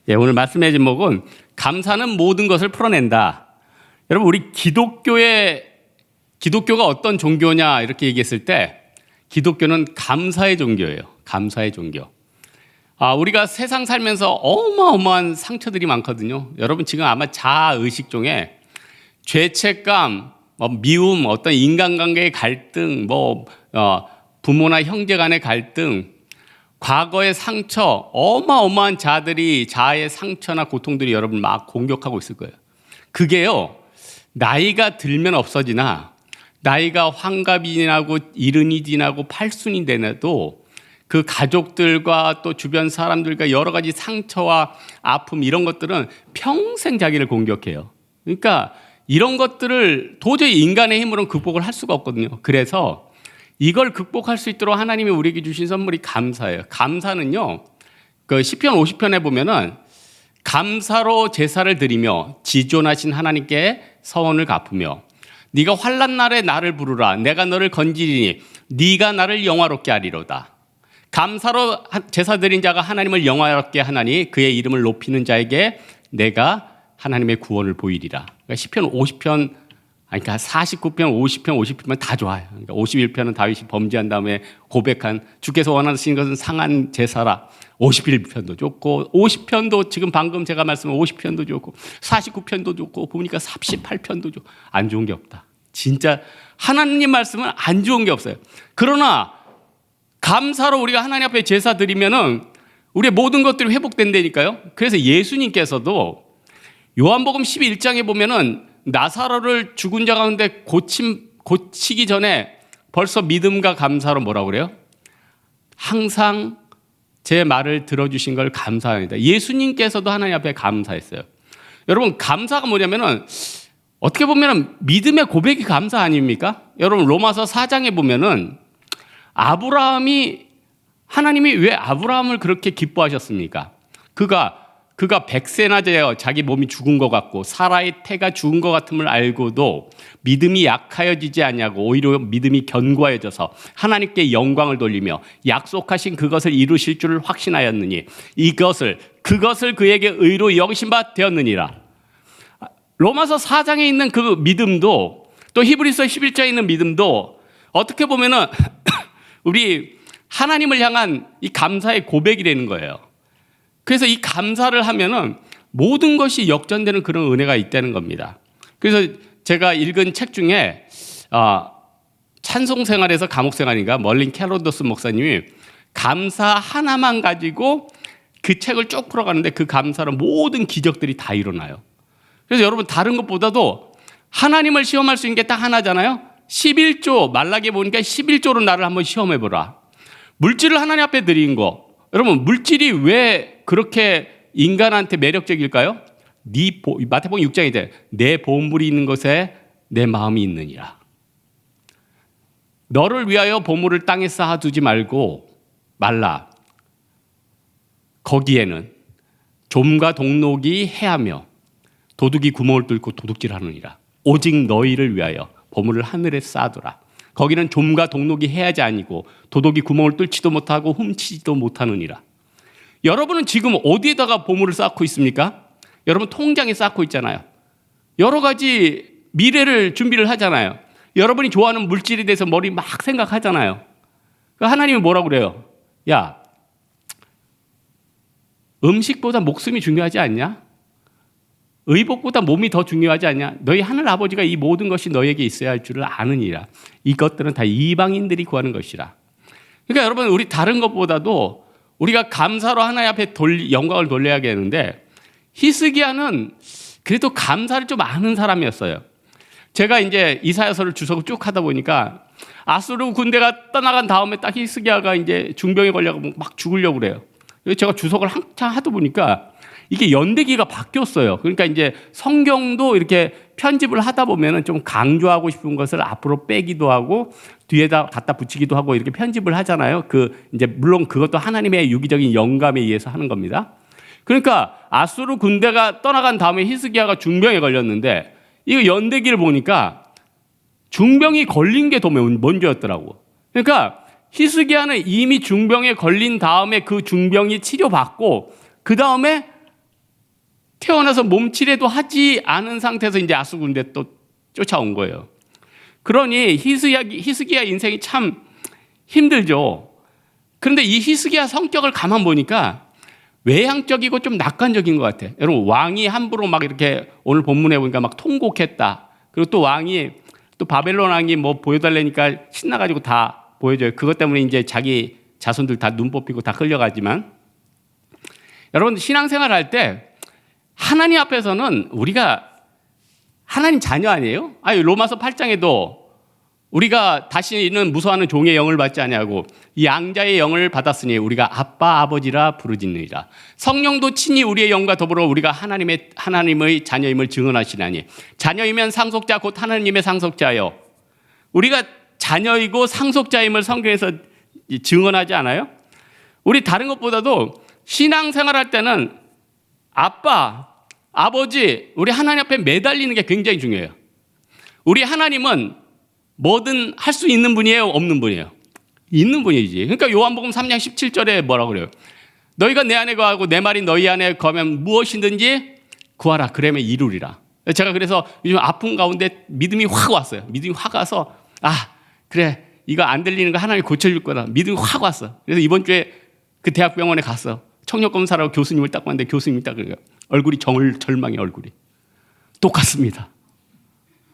오늘 말씀의 제목은 감사는 모든 것을 풀어낸다. 여러분, 우리 기독교가 어떤 종교냐 이렇게 얘기했을 때 기독교는 감사의 종교예요. 감사의 종교. 우리가 세상 살면서 어마어마한 상처들이 많거든요. 여러분 지금 아마 자아의식 중에 죄책감, 미움, 어떤 인간관계의 갈등, 부모나 형제 간의 갈등, 과거의 상처, 어마어마한 자아의 상처나 고통들이 여러분 막 공격하고 있을 거예요. 그게요, 나이가 들면 없어지나, 나이가 환갑이 지나고 이른이 지나고 팔순이 되나도 그 가족들과 또 주변 사람들과 여러 가지 상처와 아픔 이런 것들은 평생 자기를 공격해요. 그러니까 이런 것들을 도저히 인간의 힘으로는 극복을 할 수가 없거든요. 그래서 이걸 극복할 수 있도록 하나님이 우리에게 주신 선물이 감사예요. 감사는요, 그 시편 50편에 보면은 감사로 제사를 드리며 지존하신 하나님께 서원을 갚으며 네가 환난 날에 나를 부르라. 내가 너를 건지리니 네가 나를 영화롭게 하리로다. 감사로 제사 드린 자가 하나님을 영화롭게 하나니 그의 이름을 높이는 자에게 내가 하나님의 구원을 보이리라. 그러니까 시편 50편, 그러니까 49편, 50편, 50편만 다 좋아요. 그러니까 51편은 다윗이 범죄한 다음에 고백한 주께서 원하시는 것은 상한 제사라. 51편도 좋고 50편도 지금 방금 제가 말씀한 50편도 좋고 49편도 좋고 보니까 38편도 좋고 안 좋은 게 없다. 진짜 하나님 말씀은 안 좋은 게 없어요. 그러나 감사로 우리가 하나님 앞에 제사 드리면은 우리의 모든 것들이 회복된다니까요. 그래서 예수님께서도 요한복음 11장에 보면은 나사로를 죽은 자 가운데 고치기 전에 벌써 믿음과 감사로 뭐라고 그래요? 항상 제 말을 들어주신 걸 감사합니다. 예수님께서도 하나님 앞에 감사했어요. 여러분, 감사가 뭐냐면은 어떻게 보면은 믿음의 고백이 감사 아닙니까? 여러분, 로마서 4장에 보면은 하나님이 왜 아브라함을 그렇게 기뻐하셨습니까? 그가 100세나 되어 자기 몸이 죽은 것 같고 사라의 태가 죽은 것 같음을 알고도 믿음이 약하여지지 않냐고 오히려 믿음이 견고해져서 하나님께 영광을 돌리며 약속하신 그것을 이루실 줄을 확신하였느니 그것을 그에게 의로 여기신 바 되었느니라. 로마서 4장에 있는 그 믿음도 또 히브리서 11장에 있는 믿음도 어떻게 보면은 우리 하나님을 향한 이 감사의 고백이라는 거예요. 그래서 이 감사를 하면은 모든 것이 역전되는 그런 은혜가 있다는 겁니다. 그래서 제가 읽은 책 중에 찬송생활에서 감옥생활인가 멀린 캐로더스 목사님이 감사 하나만 가지고 그 책을 쭉 풀어가는데 그 감사로 모든 기적들이 다 일어나요. 그래서 여러분 다른 것보다도 하나님을 시험할 수 있는 게 딱 하나잖아요. 11조 말라기에 보니까 11조로 나를 한번 시험해보라. 물질을 하나님 앞에 드린 거. 여러분 물질이 왜 그렇게 인간한테 매력적일까요? 마태복음 6장에 내 보물이 있는 것에 내 마음이 있느니라. 너를 위하여 보물을 땅에 쌓아두지 말라. 거기에는 좀과 동록이 해하며 도둑이 구멍을 뚫고 도둑질하느니라. 오직 너희를 위하여 보물을 하늘에 쌓아두라. 거기는 좀과 동록이 해하지 아니고 도둑이 구멍을 뚫지도 못하고 훔치지도 못하느니라. 여러분은 지금 어디에다가 보물을 쌓고 있습니까? 여러분 통장에 쌓고 있잖아요. 여러 가지 미래를 준비를 하잖아요. 여러분이 좋아하는 물질에 대해서 머리 막 생각하잖아요. 하나님이 뭐라고 그래요? 야, 음식보다 목숨이 중요하지 않냐? 의복보다 몸이 더 중요하지 않냐? 너희 하늘 아버지가 이 모든 것이 너에게 있어야 할 줄을 아느니라. 이것들은 다 이방인들이 구하는 것이라. 그러니까 여러분 우리 다른 것보다도 우리가 감사로 하나님 앞에 영광을 돌려야겠는데 히스기야는 그래도 감사를 좀 아는 사람이었어요. 제가 이제 이사야서를 주석을 쭉 하다 보니까 아수르 군대가 떠나간 다음에 딱 히스기야가 이제 중병에 걸려서 막 죽으려고 그래요. 그래서 제가 주석을 한참 하다 보니까 이게 연대기가 바뀌었어요. 그러니까 이제 성경도 이렇게 편집을 하다 보면은 좀 강조하고 싶은 것을 앞으로 빼기도 하고 뒤에다 갖다 붙이기도 하고 이렇게 편집을 하잖아요. 이제 물론 그것도 하나님의 유기적인 영감에 의해서 하는 겁니다. 그러니까 아수르 군대가 떠나간 다음에 히스기야가 중병에 걸렸는데 이 연대기를 보니까 중병이 걸린 게 더 먼저였더라고. 그러니까 히스기야는 이미 중병에 걸린 다음에 그 중병이 치료받고 그 다음에 태어나서 몸치레도 하지 않은 상태에서 이제 아수군대 또 쫓아온 거예요. 그러니 히스기야 인생이 참 힘들죠. 그런데 이 히스기야 성격을 가만 보니까 외향적이고 좀 낙관적인 것 같아요. 여러분, 왕이 함부로 막 이렇게 오늘 본문에 보니까 막 통곡했다. 그리고 또 왕이 또 바벨론 왕이 뭐 보여달라니까 신나가지고 다 보여줘요. 그것 때문에 이제 자기 자손들 다 눈 뽑히고 다 끌려가지만, 여러분, 신앙생활 할 때 하나님 앞에서는 우리가 하나님 자녀 아니에요? 아니, 로마서 8장에도 우리가 다시는 무서워하는 종의 영을 받지 아니하고 양자의 영을 받았으니 우리가 아빠 아버지라 부르짖느니라. 성령도 친히 우리의 영과 더불어 우리가 하나님의 자녀임을 증언하시나니 자녀이면 상속자 곧 하나님의 상속자요. 우리가 자녀이고 상속자임을 성경에서 증언하지 않아요? 우리 다른 것보다도 신앙생활할 때는 아빠, 아버지, 우리 하나님 앞에 매달리는 게 굉장히 중요해요. 우리 하나님은 뭐든 할 수 있는 분이에요? 없는 분이에요? 있는 분이지. 그러니까 요한복음 3장 17절에 뭐라고 그래요? 너희가 내 안에 거하고 내 말이 너희 안에 거하면 무엇이든지 구하라. 그러면 이루리라. 제가 그래서 요즘 아픈 가운데 믿음이 확 왔어요. 믿음이 확 와서 그래, 이거 안 들리는 거 하나님이 고쳐줄 거다. 믿음이 확 왔어. 그래서 이번 주에 그 대학병원에 갔어. 청력검사라고 교수님을 딱 봤는데 교수님이 딱 그래요. 얼굴이 절망의 얼굴이. 똑같습니다.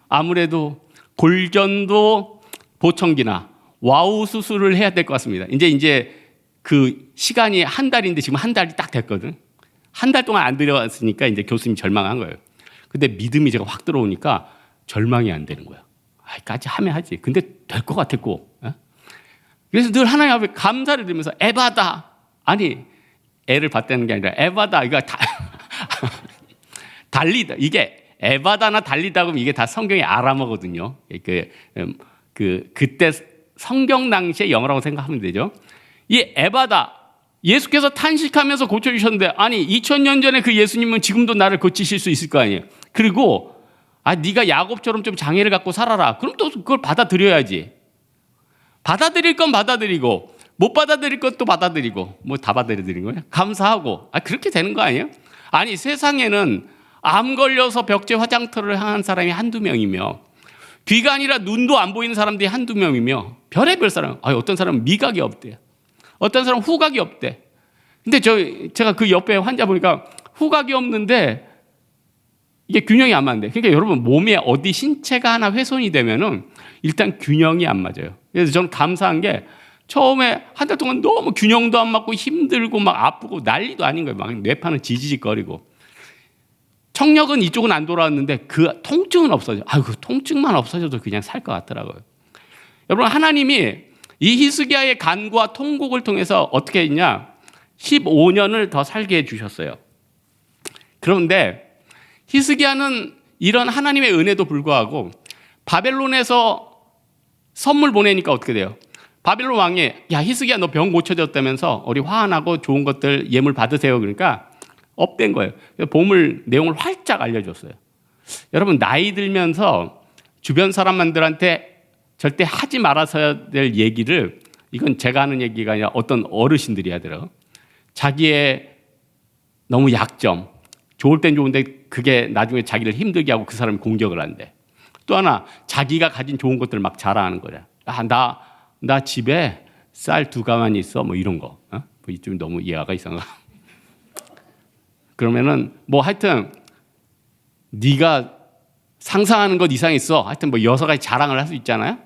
아무래도 골전도 보청기나 와우 수술을 해야 될 것 같습니다. 이제 그 시간이 한 달인데 지금 한 달이 딱 됐거든. 한 달 동안 안 들어왔으니까 이제 교수님이 절망한 거예요. 근데 믿음이 제가 확 들어오니까 절망이 안 되는 거야. 까지 하면 하지. 근데 될 것 같았고. 그래서 늘 하나님 앞에 감사를 드리면서 에바다. 아니, 애를 받다는 게 아니라 에바다. 이거 달리다. 이게 에바다나 달리다 그러면 이게 다 성경의 아람어거든요. 그때 성경 당시의 영어라고 생각하면 되죠. 이 에바다, 예수께서 탄식하면서 고쳐주셨는데, 아니 2000년 전에 그 예수님은 지금도 나를 고치실 수 있을 거 아니에요. 그리고 네가 야곱처럼 좀 장애를 갖고 살아라. 그럼 또 그걸 받아들여야지. 받아들일 건 받아들이고 못 받아들일 것도 받아들이고, 뭐 다 받아들이는 거예요. 감사하고. 그렇게 되는 거 아니에요? 아니, 세상에는 암 걸려서 벽제 화장터를 향한 사람이 한두 명이며, 귀가 아니라 눈도 안 보이는 사람들이 한두 명이며, 별의별 사람. 어떤 사람은 미각이 없대. 어떤 사람은 후각이 없대. 근데 제가 그 옆에 환자 보니까 후각이 없는데 이게 균형이 안 맞는데. 그러니까 여러분, 몸에 어디 신체가 하나 훼손이 되면은 일단 균형이 안 맞아요. 그래서 저는 감사한 게, 처음에 한 달 동안 너무 균형도 안 맞고 힘들고 막 아프고 난리도 아닌 거예요. 막 뇌파는 지지직거리고. 청력은 이쪽은 안 돌아왔는데 그 통증은 없어져. 그 통증만 없어져도 그냥 살 것 같더라고요. 여러분, 하나님이 이 히스기야의 간구와 통곡을 통해서 어떻게 했냐? 15년을 더 살게 해주셨어요. 그런데 히스기야는 이런 하나님의 은혜도 불구하고 바벨론에서 선물 보내니까 어떻게 돼요? 바벨론 왕이 히스기야 너 병 고쳐졌다면서 우리 화환하고 좋은 것들 예물 받으세요. 그러니까 업된 거예요. 보물 내용을 활짝 알려줬어요. 여러분, 나이 들면서 주변 사람들한테 절대 하지 말아서야 될 얘기를, 이건 제가 하는 얘기가 아니라 어떤 어르신들이 하더라고요. 자기의 너무 약점, 좋을 땐 좋은데 그게 나중에 자기를 힘들게 하고 그 사람이 공격을 한대. 또 하나, 자기가 가진 좋은 것들 막 자랑하는 거야. 나 집에 쌀 2가만 있어. 뭐 이런 거. 이쯤 너무 이해가 이상하. 그러면은 뭐 하여튼 네가 상상하는 것 이상 있어. 하여튼 뭐 6가지 자랑을 할 수 있잖아요.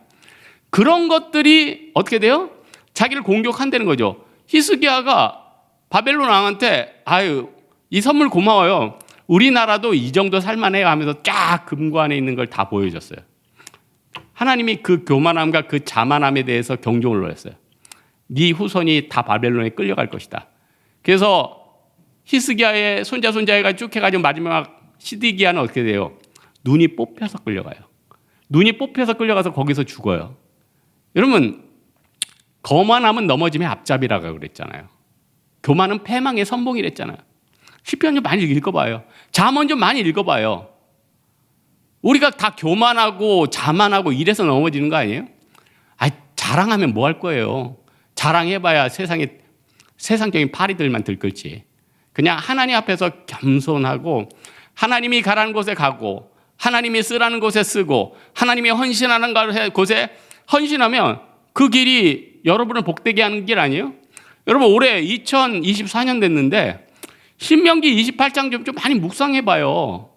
그런 것들이 어떻게 돼요? 자기를 공격한다는 거죠. 히스기야가 바벨론 왕한테 이 선물 고마워요. 우리나라도 이 정도 살만해요 하면서 쫙 금관에 있는 걸 다 보여줬어요. 하나님이 그 교만함과 그 자만함에 대해서 경종을 울렸어요. 네 후손이 다 바벨론에 끌려갈 것이다. 그래서 히스기야의 손자가 쭉 해가지고 마지막 시드기야는 어떻게 돼요? 눈이 뽑혀서 끌려가요. 눈이 뽑혀서 끌려가서 거기서 죽어요. 여러분, 거만함은 넘어짐의 앞잡이라고 그랬잖아요. 교만은 패망의 선봉이랬잖아요. 시편 좀 많이 읽어봐요. 잠언 좀 많이 읽어봐요. 우리가 다 교만하고 자만하고 이래서 넘어지는 거 아니에요? 자랑하면 뭐 할 거예요? 자랑해봐야 세상적인 파리들만 들끓지. 그냥 하나님 앞에서 겸손하고 하나님이 가라는 곳에 가고 하나님이 쓰라는 곳에 쓰고 하나님이 헌신하는 곳에 헌신하면 그 길이 여러분을 복되게 하는 길 아니에요? 여러분 올해 2024년 됐는데 신명기 28장 좀 많이 묵상해봐요.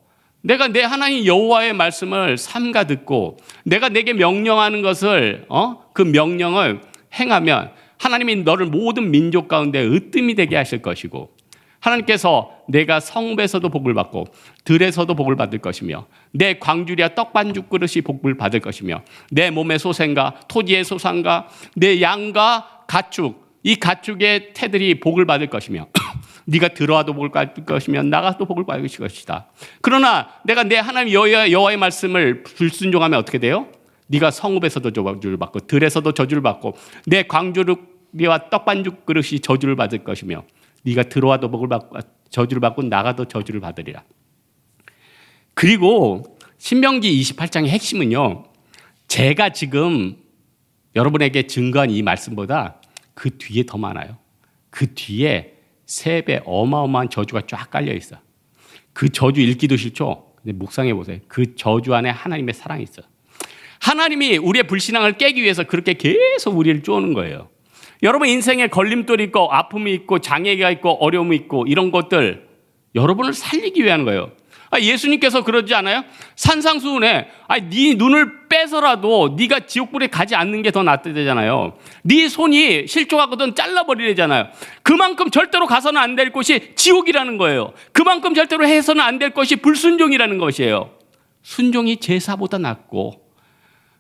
내가 내 하나님 여호와의 말씀을 삼가 듣고 내가 내게 명령하는 것을 그 명령을 행하면 하나님이 너를 모든 민족 가운데 으뜸이 되게 하실 것이고 하나님께서 내가 성읍에서도 복을 받고 들에서도 복을 받을 것이며 내 광주리와 떡반죽 그릇이 복을 받을 것이며 내 몸의 소생과 토지의 소산과 내 양과 가축 이 가축의 태들이 복을 받을 것이며 네가 들어와도 복을 받을 것이며 나가도 복을 받을 것이다. 그러나 내가 내 하나님 여호와의 말씀을 불순종하면 어떻게 돼요? 네가 성읍에서도 저주를 받고 들에서도 저주를 받고 내 광주리와 떡반죽 그릇이 저주를 받을 것이며 네가 들어와도 복을 받고 저주를 받고 나가도 저주를 받으리라. 그리고 신명기 28장의 핵심은요. 제가 지금 여러분에게 증거한 이 말씀보다 그 뒤에 더 많아요. 그 뒤에 3배 어마어마한 저주가 쫙 깔려 있어. 그 저주 읽기도 싫죠? 근데 묵상해 보세요. 그 저주 안에 하나님의 사랑이 있어. 하나님이 우리의 불신앙을 깨기 위해서 그렇게 계속 우리를 쪼는 거예요. 여러분 인생에 걸림돌이 있고 아픔이 있고 장애가 있고 어려움이 있고 이런 것들 여러분을 살리기 위해 하는 거예요. 예수님께서 그러지 않아요? 산상수훈에 네 눈을 빼서라도 네가 지옥불에 가지 않는 게 더 낫다잖아요. 네 손이 실족하거든 잘라버리래잖아요. 그만큼 절대로 가서는 안 될 곳이 지옥이라는 거예요. 그만큼 절대로 해서는 안 될 것이 불순종이라는 것이에요. 순종이 제사보다 낫고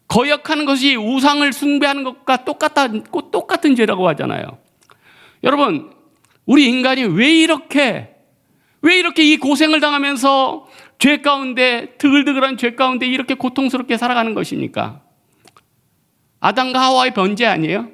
거역하는 것이 우상을 숭배하는 것과 똑같은 죄라고 하잖아요. 여러분 우리 인간이 왜 이렇게 이 고생을 당하면서 죄 가운데 드글드글한 죄 가운데 이렇게 고통스럽게 살아가는 것입니까? 아담과 하와의 번제 아니에요?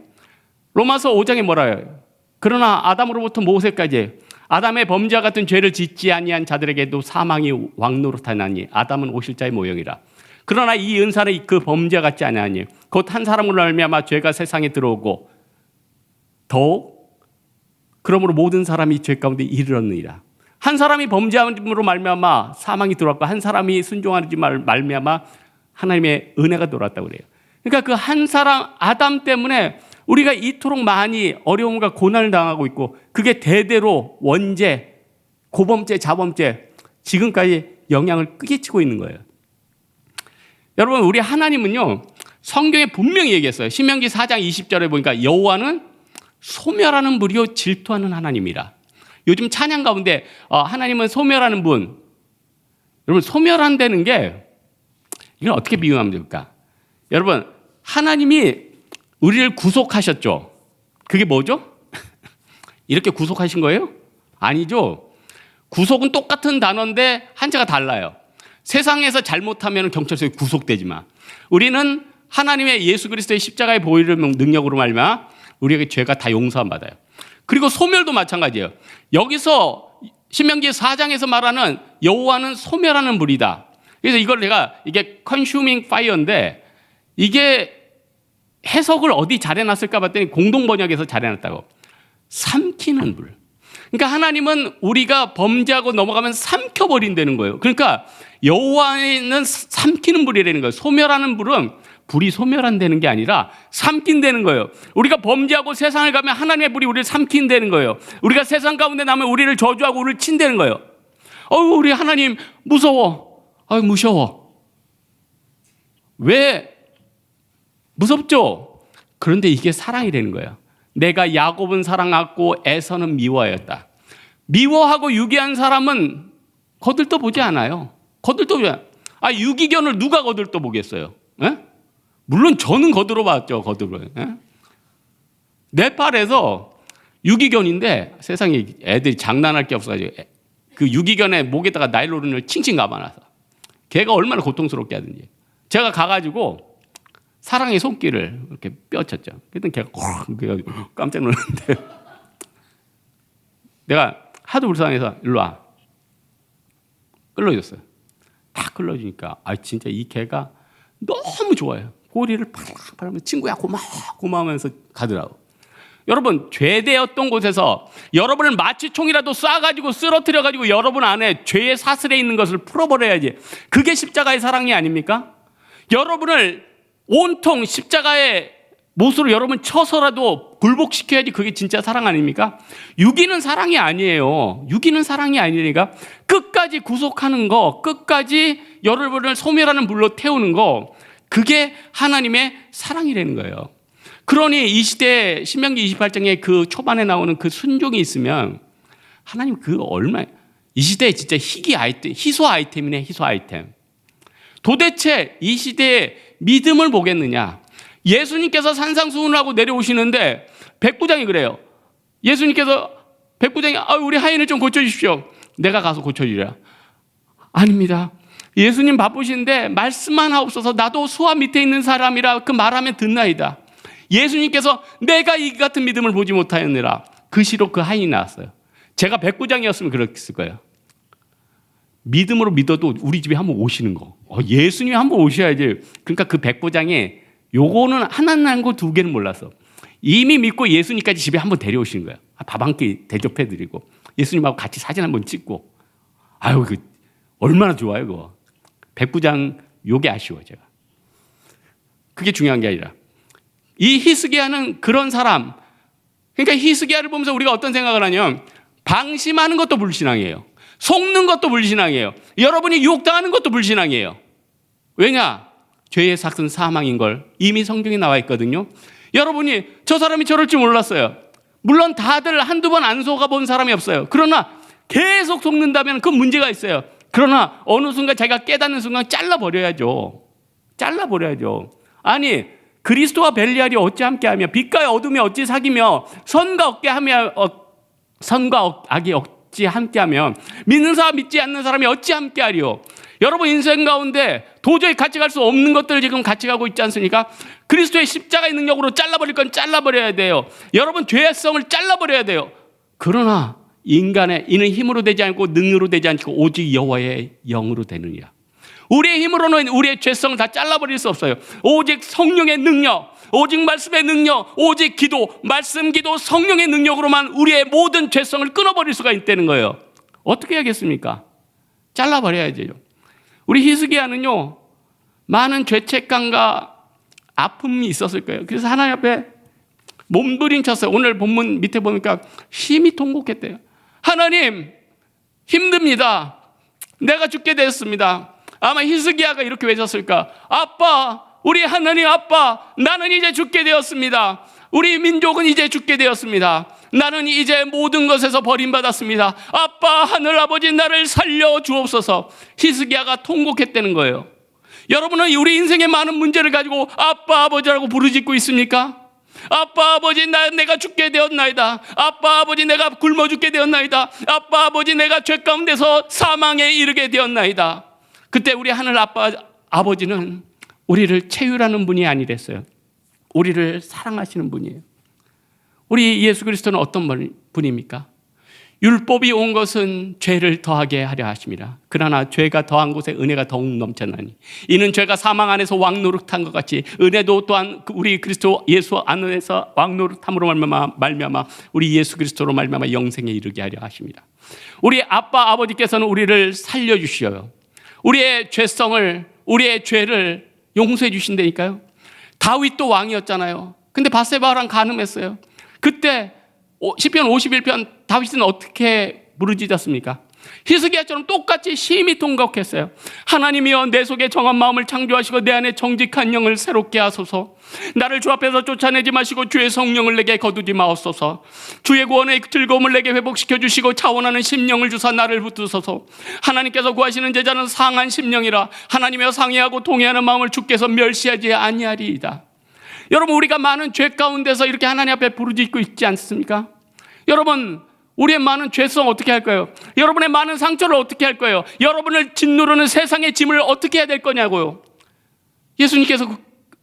로마서 5장에 뭐라 해요? 그러나 아담으로부터 모세까지 아담의 범죄와 같은 죄를 짓지 아니한 자들에게도 사망이 왕노릇하나니 아담은 오실자의 모형이라. 그러나 이 은사는 그 범죄와 같지 아니하니 곧 한 사람으로 말미암아 죄가 세상에 들어오고 더욱 그러므로 모든 사람이 죄 가운데 이르렀느니라. 한 사람이 범죄함으로 말미암아 사망이 들어왔고 한 사람이 순종하지 말미암아 하나님의 은혜가 들어왔다고 그래요. 그러니까 그 한 사람 아담 때문에 우리가 이토록 많이 어려움과 고난을 당하고 있고 그게 대대로 원죄, 고범죄, 자범죄 지금까지 영향을 끼치고 있는 거예요. 여러분 우리 하나님은요 성경에 분명히 얘기했어요. 신명기 4장 20절에 보니까 여호와는 소멸하는 무리요 질투하는 하나님이라. 요즘 찬양 가운데 하나님은 소멸하는 분. 여러분 소멸한다는 게 이걸 어떻게 비유하면 될까? 여러분 하나님이 우리를 구속하셨죠. 그게 뭐죠? 이렇게 구속하신 거예요? 아니죠. 구속은 똑같은 단어인데 한자가 달라요. 세상에서 잘못하면 경찰서에 구속되지 마. 우리는 하나님의 예수 그리스도의 십자가의 보혈 능력으로 말미암아 우리에게 죄가 다 용서함 받아요. 그리고 소멸도 마찬가지예요. 여기서 신명기 4장에서 말하는 여호와는 소멸하는 불이다. 그래서 이게 consuming fire인데 이게 해석을 어디 잘 해놨을까 봤더니 공동번역에서 잘 해놨다고. 삼키는 불. 그러니까 하나님은 우리가 범죄하고 넘어가면 삼켜버린다는 거예요. 그러니까 여호와는 삼키는 불이라는 거예요. 소멸하는 불은 불이 소멸한다는 게 아니라 삼킨다는 거예요. 우리가 범죄하고 세상을 가면 하나님의 불이 우리를 삼킨다는 거예요. 우리가 세상 가운데 나면 우리를 저주하고 우리를 친다는 거예요. 우리 하나님 무서워. 무서워. 왜? 무섭죠? 그런데 이게 사랑이라는 거예요. 내가 야곱은 사랑하고 에서는 미워하였다. 미워하고 유기한 사람은 거들떠 보지 않아요. 거들떠 보지 않아요. 유기견을 누가 거들떠 보겠어요? 에? 물론 저는 거들어 봤죠. 네팔에서 유기견인데 세상에 애들이 장난할 게 없어가지고 그 유기견의 목에다가 나일론을 칭칭 감아놔서 걔가 얼마나 고통스럽게 하든지 제가 가가지고 사랑의 손길을 이렇게 뼈쳤죠. 그랬더니 걔가 깜짝 놀랐는데 내가 하도 불쌍해서 일로 와. 끌어줬어요. 딱 끌어주니까 진짜 이 개가 너무 좋아요. 꼬리를 팍팍 하면서 친구야 고마워 하면서 가더라고. 여러분, 죄되었던 곳에서 여러분을 마취총이라도 쏴가지고 쓰러뜨려가지고 여러분 안에 죄의 사슬에 있는 것을 풀어버려야지. 그게 십자가의 사랑이 아닙니까? 여러분을 온통 십자가의 못으로 여러분 쳐서라도 굴복시켜야지 그게 진짜 사랑 아닙니까? 육이는 사랑이 아니에요. 육이는 사랑이 아니니까 끝까지 구속하는 거, 끝까지 여러분을 소멸하는 불로 태우는 거, 그게 하나님의 사랑이라는 거예요. 그러니 이 시대에 신명기 28장에 그 초반에 나오는 그 순종이 있으면 하나님 이 시대에 진짜 희소 아이템이네, 희소 아이템. 도대체 이 시대에 믿음을 보겠느냐? 예수님께서 산상수훈을 내려오시는데 백부장이 그래요. 예수님께서 백부장이 우리 하인을 좀 고쳐주십시오. 내가 가서 고쳐주랴. 아닙니다. 예수님 바쁘신데 말씀만 하옵소서. 나도 수하 밑에 있는 사람이라 그 말하면 듣나이다. 예수님께서 내가 이 같은 믿음을 보지 못하였느라. 그 시로 그 하인이 나왔어요. 제가 백부장이었으면 그랬을 거예요. 믿음으로 믿어도 우리 집에 한번 오시는 거. 예수님이 한번 오셔야지. 그러니까 그 백부장이 요거는 하나는 알고 두 개는 몰랐어. 이미 믿고 예수님까지 집에 한번 데려오시는 거야. 밥 한 끼 대접해드리고 예수님하고 같이 사진 한번 찍고. 얼마나 좋아요 그거. 백부장 요게 아쉬워 제가. 그게 중요한 게 아니라 이 히스기야는 그런 사람. 그러니까 히스기야를 보면서 우리가 어떤 생각을 하냐면 방심하는 것도 불신앙이에요. 속는 것도 불신앙이에요. 여러분이 유혹당하는 것도 불신앙이에요. 왜냐? 죄의 삭은 사망인 걸 이미 성경에 나와 있거든요. 여러분이 저 사람이 저럴 줄 몰랐어요. 물론 다들 한두 번 안 속아본 사람이 없어요. 그러나 계속 속는다면 그건 문제가 있어요. 그러나 어느 순간 자기가 깨닫는 순간 잘라버려야죠. 아니 그리스도와 벨리알이 어찌 함께하며 빛과 어둠이 어찌 사귀며 선과 악이 어찌 함께하며 믿는 사람 믿지 않는 사람이 어찌 함께하리요. 여러분 인생 가운데 도저히 같이 갈 수 없는 것들을 지금 같이 가고 있지 않습니까? 그리스도의 십자가의 능력으로 잘라버릴 건 잘라버려야 돼요. 여러분 죄성을 잘라버려야 돼요. 그러나 이는 힘으로 되지 않고 능으로 되지 않고 오직 여호와의 영으로 되느니라. 우리의 힘으로는 우리의 죄성을 다 잘라버릴 수 없어요. 오직 성령의 능력, 오직 말씀의 능력, 오직 기도, 말씀 기도, 성령의 능력으로만 우리의 모든 죄성을 끊어버릴 수가 있다는 거예요. 어떻게 해야겠습니까? 잘라버려야죠. 우리 히스기야는요 많은 죄책감과 아픔이 있었을 거예요. 그래서 하나님 앞에 몸부림쳤어요. 오늘 본문 밑에 보니까 심히 통곡했대요. 하나님 힘듭니다. 내가 죽게 되었습니다. 아마 히스기야가 이렇게 외쳤을까? 아빠, 우리 하나님 아빠, 나는 이제 죽게 되었습니다. 우리 민족은 이제 죽게 되었습니다. 나는 이제 모든 것에서 버림받았습니다. 아빠 하늘아버지 나를 살려 주옵소서. 히스기야가 통곡했다는 거예요. 여러분은 우리 인생의 많은 문제를 가지고 아빠 아버지라고 부르짖고 있습니까? 아빠 아버지 내가 죽게 되었나이다. 아빠 아버지 내가 굶어 죽게 되었나이다. 아빠 아버지 내가 죄 가운데서 사망에 이르게 되었나이다. 그때 우리 하늘 아빠 아버지는 우리를 체휼하는 분이 아니랬어요. 우리를 사랑하시는 분이에요. 우리 예수 그리스도는 어떤 분입니까? 율법이 온 것은 죄를 더하게 하려 하심이라. 그러나 죄가 더한 곳에 은혜가 더욱 넘쳐나니 이는 죄가 사망 안에서 왕노릇한 것 같이 은혜도 또한 우리 그리스도 예수 안에서 왕노릇함으로 말미암아 우리 예수 그리스도로 말미암아 영생에 이르게 하려 하십니다. 우리 아빠 아버지께서는 우리를 살려주셔요. 우리의 죄성을, 우리의 죄를 용서해 주신다니까요. 다윗도 왕이었잖아요. 근데 밧세바랑 간음했어요. 그때 시편 51편 다윗은 어떻게 부르짖었습니까? 히스기야처럼 똑같이 심히 통곡했어요. 하나님이여 내 속에 정한 마음을 창조하시고 내 안에 정직한 영을 새롭게 하소서. 나를 주 앞에서 쫓아내지 마시고 주의 성령을 내게 거두지 마옵소서. 주의 구원의 즐거움을 내게 회복시켜 주시고 차원하는 심령을 주사 나를 붙드소서. 하나님께서 구하시는 제자는 상한 심령이라. 하나님이여 상해하고 통회하는 마음을 주께서 멸시하지 아니하리이다. 여러분 우리가 많은 죄 가운데서 이렇게 하나님 앞에 부르짖고 있지 않습니까? 여러분 우리의 많은 죄성 어떻게 할 거예요? 여러분의 많은 상처를 어떻게 할 거예요? 여러분을 짓누르는 세상의 짐을 어떻게 해야 될 거냐고요. 예수님께서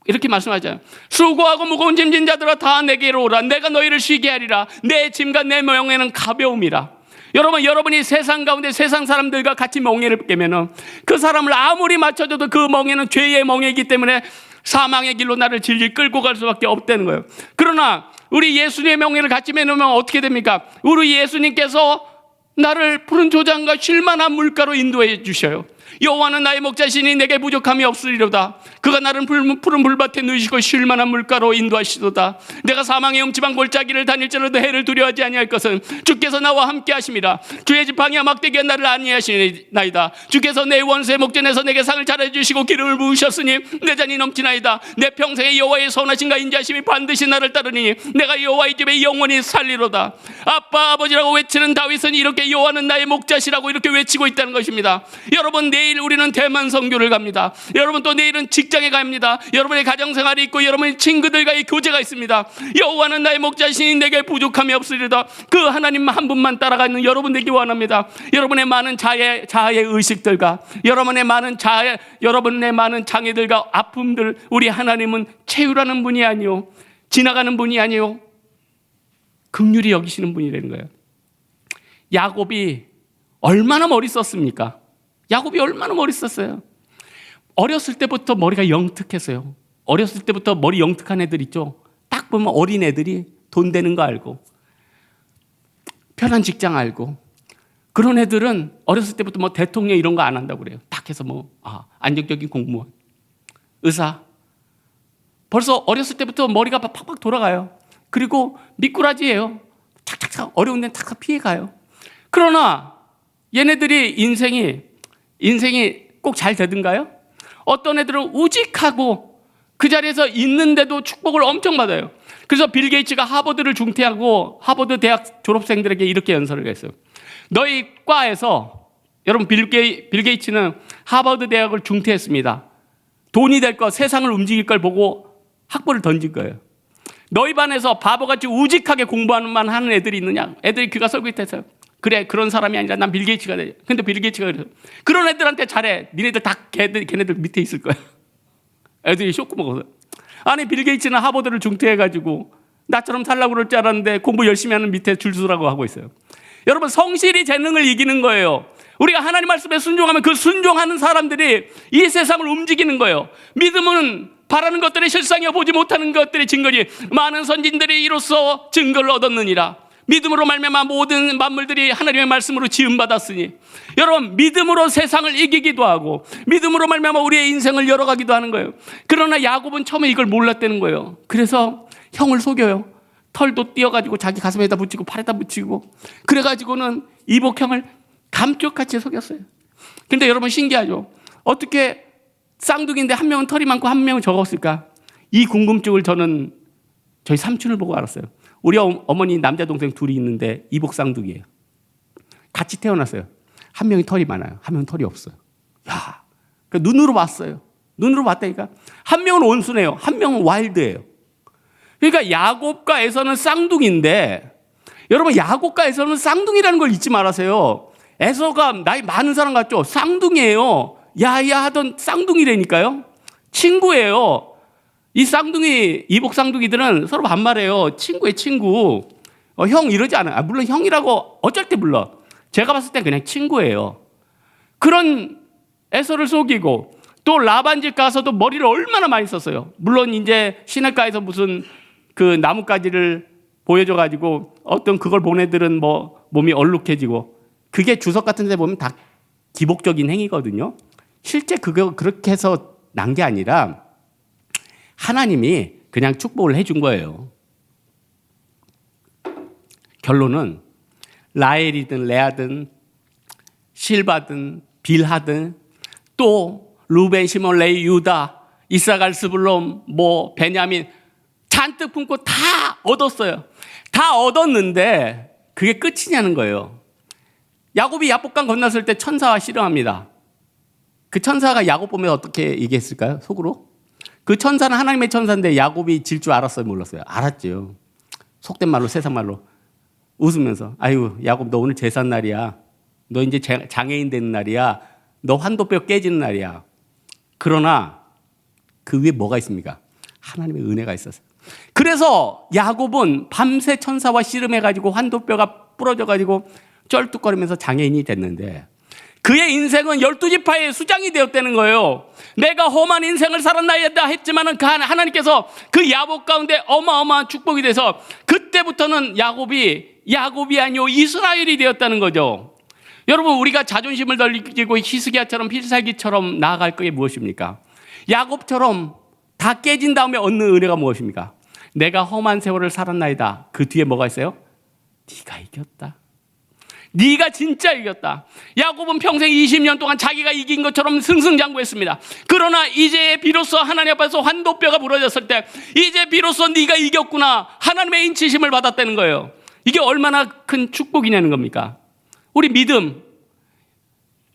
이렇게 말씀하잖아요. 수고하고 무거운 짐진 자들아 다 내게로 오라. 내가 너희를 쉬게 하리라. 내 짐과 내 멍에는 가벼움이라. 여러분이 세상 가운데 세상 사람들과 같이 멍에를 깨면은 그 사람을 아무리 맞춰줘도 그 멍에는 죄의 멍에이기 때문에 사망의 길로 나를 질질 끌고 갈 수밖에 없다는 거예요. 그러나 우리 예수님의 명예를 같이 매놓으면 어떻게 됩니까? 우리 예수님께서 나를 푸른 조장과 쉴만한 물가로 인도해 주셔요. 여호와는 나의 목자시니 내게 부족함이 없으리로다. 그가 나를 푸른 물밭에 누이시고 쉴만한 물가로 인도하시도다. 내가 사망의 음침한 골짜기를 다닐지라도 해를 두려워하지 아니할 것은 주께서 나와 함께 하심이라. 주의 지팡이와 막대기가 나를 안위하시나이다. 주께서 내 원수의 목전에서 내게 상을 차려주시고 기름을 부으셨으니 내 잔이 넘치나이다. 내 평생에 여호와의 선하심과 인자심이 반드시 나를 따르니 내가 여호와의 집에 영원히 살리로다. 아빠 아버지라고 외치는 다윗은 이렇게 여호와는 나의 목자시라고 이렇게 외치고 있다는 것입니다. 여러분, 내일 우리는 대만 선교를 갑니다. 여러분, 또 내일은 직장에 갑니다. 여러분의 가정생활이 있고 여러분의 친구들과의 교제가 있습니다. 여호와는 나의 목자시니 내게 부족함이 없으리로다. 그 하나님 한 분만 따라가는 여러분 되기 원합니다. 여러분의 많은 자아의 의식들과 여러분의 많은 장애들과 아픔들, 우리 하나님은 채우라는 분이 아니요 지나가는 분이 아니요 긍휼히 여기시는 분이라는 거예요. 야곱이 얼마나 멋있었습니까? 야곱이 얼마나 멋있었어요. 어렸을 때부터 머리가 영특했어요. 어렸을 때부터 머리 영특한 애들 있죠. 딱 보면 어린 애들이 돈 되는 거 알고 편한 직장 알고, 그런 애들은 어렸을 때부터 뭐 대통령 이런 거 안 한다고 그래요. 딱 해서 안정적인 공무원, 의사. 벌써 어렸을 때부터 머리가 팍팍 돌아가요. 그리고 미꾸라지예요. 착착착 어려운 데는 탁탁 피해가요. 그러나 얘네들이 인생이 꼭 잘 되든가요? 어떤 애들은 우직하고 그 자리에서 있는데도 축복을 엄청 받아요. 그래서 빌 게이츠가 하버드를 중퇴하고 하버드 대학 졸업생들에게 이렇게 연설을 했어요. 너희 과에서, 여러분, 빌 게이츠는 하버드 대학을 중퇴했습니다. 돈이 될 거, 세상을 움직일 걸 보고 학벌을 던진 거예요. 너희 반에서 바보같이 우직하게 공부하는 하는 애들이 있느냐? 애들이 귀가 쏠깃해서요. 그래, 그런 사람이 아니라 난 빌 게이츠가 돼. 근데 빌 게이츠가 그래요. 그런 애들한테 잘해. 니네들 다 걔네들 밑에 있을 거야. 애들이 쇼크 먹어서. 아니, 빌 게이츠는 하버드를 중퇴해가지고 나처럼 살라고 그럴 줄 알았는데 공부 열심히 하는 밑에 줄 서라고 하고 있어요. 여러분, 성실이 재능을 이기는 거예요. 우리가 하나님 말씀에 순종하면 그 순종하는 사람들이 이 세상을 움직이는 거예요. 믿음은 바라는 것들의 실상이요 보지 못하는 것들의 증거니 많은 선진들이 이로써 증거를 얻었느니라. 믿음으로 말미암아 모든 만물들이 하나님의 말씀으로 지음받았으니, 여러분, 믿음으로 세상을 이기기도 하고 믿음으로 말미암아 우리의 인생을 열어가기도 하는 거예요. 그러나 야곱은 처음에 이걸 몰랐다는 거예요. 그래서 형을 속여요. 털도 띄어가지고 자기 가슴에다 붙이고 팔에다 붙이고, 그래가지고는 이복형을 감쪽같이 속였어요. 근데 여러분, 신기하죠? 어떻게 쌍둥이인데 한 명은 털이 많고 한 명은 적었을까? 이 궁금증을 저는 저희 삼촌을 보고 알았어요. 우리 어머니 남자 동생 둘이 있는데 이복 쌍둥이에요. 같이 태어났어요. 한 명이 털이 많아요. 한 명은 털이 없어요. 야, 그러니까 눈으로 봤어요. 눈으로 봤다니까. 한 명은 온순해요. 한 명은 와일드예요. 그러니까 야곱과 에서는 쌍둥이인데, 여러분, 야곱과 에서는 쌍둥이라는 걸 잊지 말아세요. 에서가 나이 많은 사람 같죠? 쌍둥이에요. 야야 하던 쌍둥이라니까요. 친구예요. 이 쌍둥이, 이복 쌍둥이들은 서로 반말해요. 친구의 친구. 형 이러지 않아요. 물론 형이라고 어쩔 때 불러. 제가 봤을 때 그냥 친구예요. 그런 에서를 속이고, 또 라반 집 가서도 머리를 얼마나 많이 썼어요. 물론 이제 시냇가에서 무슨 그 나뭇가지를 보여줘가지고 어떤 그걸 본 애들은 몸이 얼룩해지고, 그게 주석 같은 데 보면 다 기복적인 행위거든요. 실제 그거 그렇게 해서 난 게 아니라 하나님이 그냥 축복을 해준 거예요. 결론은 라헬이든 레아든 실바든 빌하든 또 루벤, 시몬, 레위, 유다, 이사갈, 스불론, 베냐민 잔뜩 품고 다 얻었어요. 다 얻었는데 그게 끝이냐는 거예요. 야곱이 야복강 건넜을 때 천사와 씨름합니다. 그 천사가 야곱 보면 어떻게 얘기했을까요? 속으로? 그 천사는 하나님의 천사인데 야곱이 질 줄 알았어요? 몰랐어요? 알았죠. 속된 말로, 세상 말로 웃으면서, 아유, 야곱 너 오늘 제삿날이야. 너 이제 장애인 되는 날이야. 너 환도뼈 깨지는 날이야. 그러나 그 위에 뭐가 있습니까? 하나님의 은혜가 있었어요. 그래서 야곱은 밤새 천사와 씨름해가지고 환도뼈가 부러져가지고 쩔뚝거리면서 장애인이 됐는데, 그의 인생은 12지파의 수장이 되었다는 거예요. 내가 험한 인생을 살았나이다 했지만은 하나님께서 그 야곱 가운데 어마어마한 축복이 돼서 그때부터는 야곱이 아니요 이스라엘이 되었다는 거죠. 여러분, 우리가 자존심을 덜리고 히스기야처럼 필살기처럼 나아갈 게 무엇입니까? 야곱처럼 다 깨진 다음에 얻는 은혜가 무엇입니까? 내가 험한 세월을 살았나이다. 그 뒤에 뭐가 있어요? 네가 이겼다. 네가 진짜 이겼다. 야곱은 평생 20년 동안 자기가 이긴 것처럼 승승장구했습니다. 그러나 이제 비로소 하나님 앞에서 환도뼈가 부러졌을 때 이제 비로소 네가 이겼구나. 하나님의 인치심을 받았다는 거예요. 이게 얼마나 큰 축복이냐는 겁니까? 우리 믿음,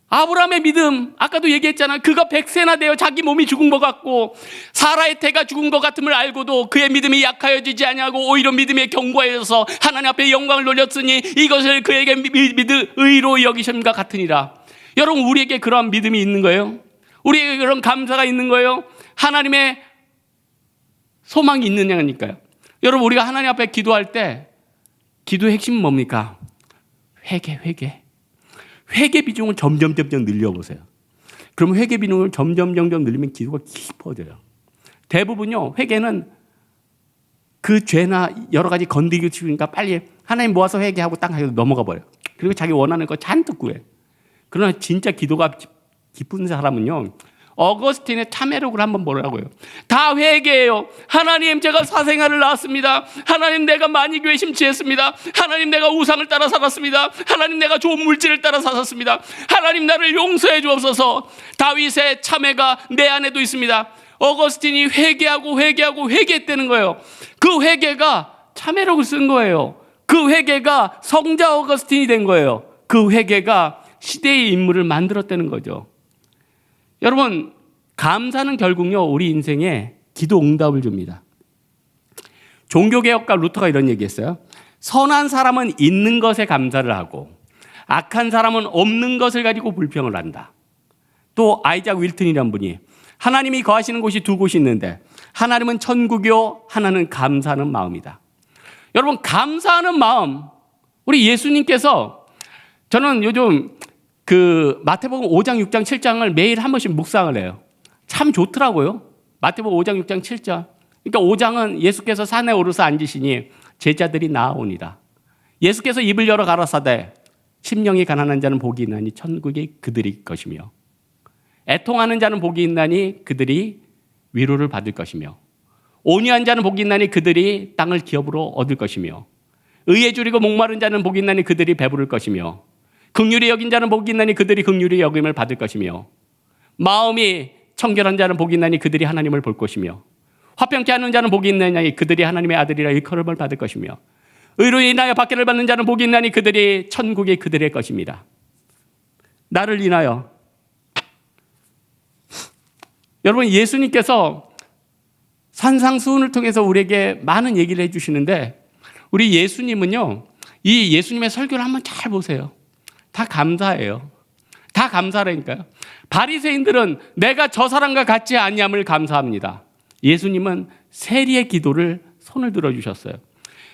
아브라함의 믿음, 아까도 얘기했잖아요. 그가 100세나 되어 자기 몸이 죽은 것 같고 사라의 태가 죽은 것 같음을 알고도 그의 믿음이 약하여지지 아니하고 오히려 믿음에 견고해져서 하나님 앞에 영광을 돌렸으니 이것을 그에게 의로 여기심과 같으니라. 여러분, 우리에게 그러한 믿음이 있는 거예요? 우리에게 그런 감사가 있는 거예요? 하나님의 소망이 있느냐니까요. 여러분, 우리가 하나님 앞에 기도할 때 기도의 핵심은 뭡니까? 회개 비중을 점점 늘려보세요. 그럼 회개 비중을 점점 늘리면 기도가 깊어져요. 대부분요, 회개는 그 죄나 여러 가지 건드리기 치우니까 빨리 하나님 모아서 회개하고 딱 넘어가 버려요. 그리고 자기 원하는 거 잔뜩 구해. 그러나 진짜 기도가 깊은 사람은요, 어거스틴의 참회록을 한번 보라고요. 다 회개해요. 하나님, 제가 사생활을 낳았습니다. 하나님, 내가 많이 교회 심취했습니다. 하나님, 내가 우상을 따라 살았습니다. 하나님, 내가 좋은 물질을 따라 살았습니다. 하나님, 나를 용서해 주옵소서. 다윗의 참회가 내 안에도 있습니다. 어거스틴이 회개했다는 거예요. 그 회개가 참회록을 쓴 거예요. 그 회개가 성자 어거스틴이 된 거예요. 그 회개가 시대의 인물을 만들었다는 거죠. 여러분, 감사는 결국요, 우리 인생에 기도 응답을 줍니다. 종교개혁가 루터가 이런 얘기했어요. 선한 사람은 있는 것에 감사를 하고 악한 사람은 없는 것을 가지고 불평을 한다. 또 아이작 윌튼이라는 분이 하나님이 거하시는 곳이 두 곳이 있는데 하나님은 천국이요 하나는 감사하는 마음이다. 여러분, 감사하는 마음, 우리 예수님께서, 저는 요즘 마태복음 5장, 6장, 7장을 매일 한 번씩 묵상을 해요. 참 좋더라고요. 마태복음 5장, 6장, 7장. 그러니까 5장은 예수께서 산에 오르사 앉으시니 제자들이 나아오니라. 예수께서 입을 열어 가라사대 심령이 가난한 자는 복이 있나니 천국이 그들이 것이며 애통하는 자는 복이 있나니 그들이 위로를 받을 것이며 온유한 자는 복이 있나니 그들이 땅을 기업으로 얻을 것이며 의에 줄이고 목마른 자는 복이 있나니 그들이 배부를 것이며 긍휼히 여긴 자는 복이 있나니 그들이 긍휼히 여김을 받을 것이며 마음이 청결한 자는 복이 있나니 그들이 하나님을 볼 것이며 화평케 하는 자는 복이 있나니 그들이 하나님의 아들이라 일컬음을 받을 것이며 의로 인하여 박해를 받는 자는 복이 있나니 그들이 천국이 그들의 것입니다. 나를 인하여, 여러분, 예수님께서 산상수훈을 통해서 우리에게 많은 얘기를 해주시는데 우리 예수님은요, 이 예수님의 설교를 한번 잘 보세요. 다 감사해요. 다 감사라니까요. 바리새인들은 내가 저 사람과 같지 아니함을 감사합니다. 예수님은 세리의 기도를 손을 들어주셨어요.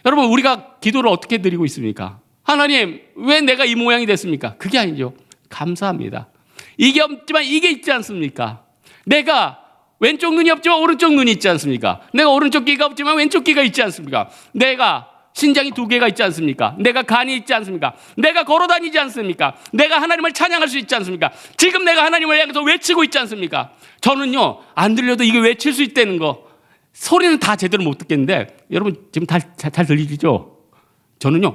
여러분, 우리가 기도를 어떻게 드리고 있습니까? 하나님, 왜 내가 이 모양이 됐습니까? 그게 아니죠. 감사합니다. 이게 없지만 이게 있지 않습니까? 내가 왼쪽 눈이 없지만 오른쪽 눈이 있지 않습니까? 내가 오른쪽 귀가 없지만 왼쪽 귀가 있지 않습니까? 내가 신장이 2개가 있지 않습니까? 내가 간이 있지 않습니까? 내가 걸어다니지 않습니까? 내가 하나님을 찬양할 수 있지 않습니까? 지금 내가 하나님을 향해서 외치고 있지 않습니까? 저는요, 안 들려도 이거 외칠 수 있다는 거, 소리는 다 제대로 못 듣겠는데 여러분 지금 잘 들리시죠? 저는요,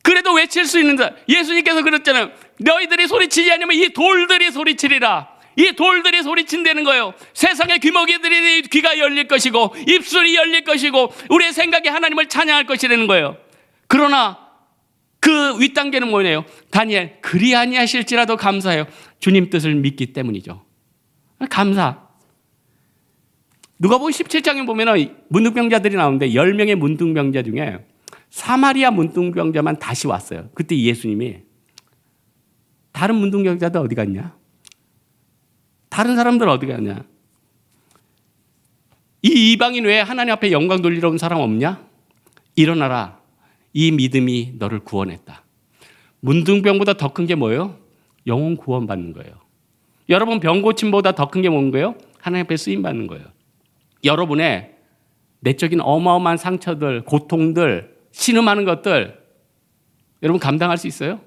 그래도 외칠 수 있는 자. 예수님께서 그랬잖아요. 너희들이 소리치지 않으면 이 돌들이 소리치리라. 이 돌들이 소리친다는 거예요. 세상의 귀머귀들이 귀가 열릴 것이고 입술이 열릴 것이고 우리의 생각이 하나님을 찬양할 것이라는 거예요. 그러나 그 윗단계는 뭐냐요? 다니엘, 그리 아니하실지라도 감사해요. 주님 뜻을 믿기 때문이죠. 감사. 누가복음 17장에 보면 문둥병자들이 나오는데 10명의 문둥병자 중에 사마리아 문둥병자만 다시 왔어요. 그때 예수님이 다른 문둥병자들 어디 갔냐? 다른 사람들 어디 갔냐? 이 이방인 외에 하나님 앞에 영광 돌리러 온 사람 없냐? 일어나라. 이 믿음이 너를 구원했다. 문둥병보다 더 큰 게 뭐예요? 영혼 구원받는 거예요. 여러분 병 고침보다 더 큰 게 뭔 거예요? 하나님 앞에 쓰임 받는 거예요. 여러분의 내적인 어마어마한 상처들, 고통들, 신음하는 것들 여러분 감당할 수 있어요?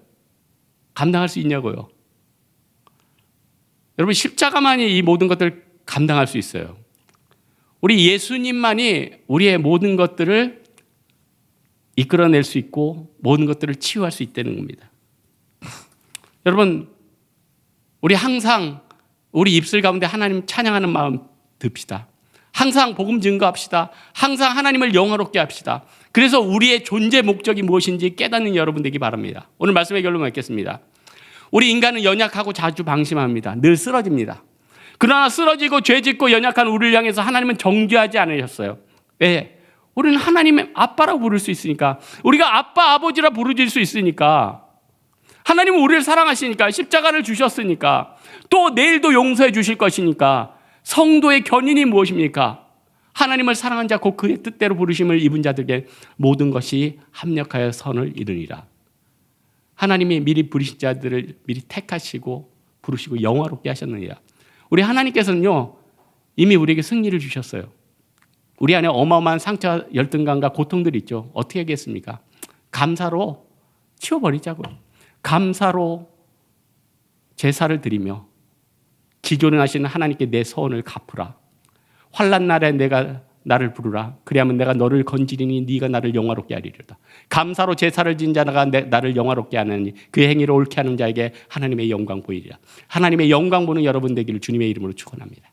감당할 수 있냐고요? 여러분 십자가만이 이 모든 것들을 감당할 수 있어요. 우리 예수님만이 우리의 모든 것들을 이끌어낼 수 있고 모든 것들을 치유할 수 있다는 겁니다. 여러분 우리 항상 우리 입술 가운데 하나님 찬양하는 마음 듭시다. 항상 복음 증거합시다. 항상 하나님을 영화롭게 합시다. 그래서 우리의 존재 목적이 무엇인지 깨닫는 여러분 되기 바랍니다. 오늘 말씀의 결론 맺겠습니다. 우리 인간은 연약하고 자주 방심합니다. 늘 쓰러집니다. 그러나 쓰러지고 죄짓고 연약한 우리를 향해서 하나님은 정죄하지 않으셨어요. 왜? 우리는 하나님의 아빠라고 부를 수 있으니까, 우리가 아빠 아버지라 부르질 수 있으니까, 하나님은 우리를 사랑하시니까, 십자가를 주셨으니까, 또 내일도 용서해 주실 것이니까. 성도의 견인이 무엇입니까? 하나님을 사랑한 자 곧 그의 뜻대로 부르심을 입은 자들에게 모든 것이 합력하여 선을 이루니라. 하나님이 미리 부르신 자들을 미리 택하시고 부르시고 영화롭게 하셨느니라. 우리 하나님께서는요 이미 우리에게 승리를 주셨어요. 우리 안에 어마어마한 상처, 열등감과 고통들이 있죠. 어떻게 하겠습니까? 감사로 치워버리자고요. 감사로 제사를 드리며 기존하시는 하나님께 내 소원을 갚으라. 환난 날에 내가 나를 부르라. 그리하면 내가 너를 건지리니 네가 나를 영화롭게 하리로다. 감사로 제사를 지은 자가 나를 영화롭게 하느니 그 행위를 옳게 하는 자에게 하나님의 영광 보이리라. 하나님의 영광 보는 여러분 되기를 주님의 이름으로 축원합니다.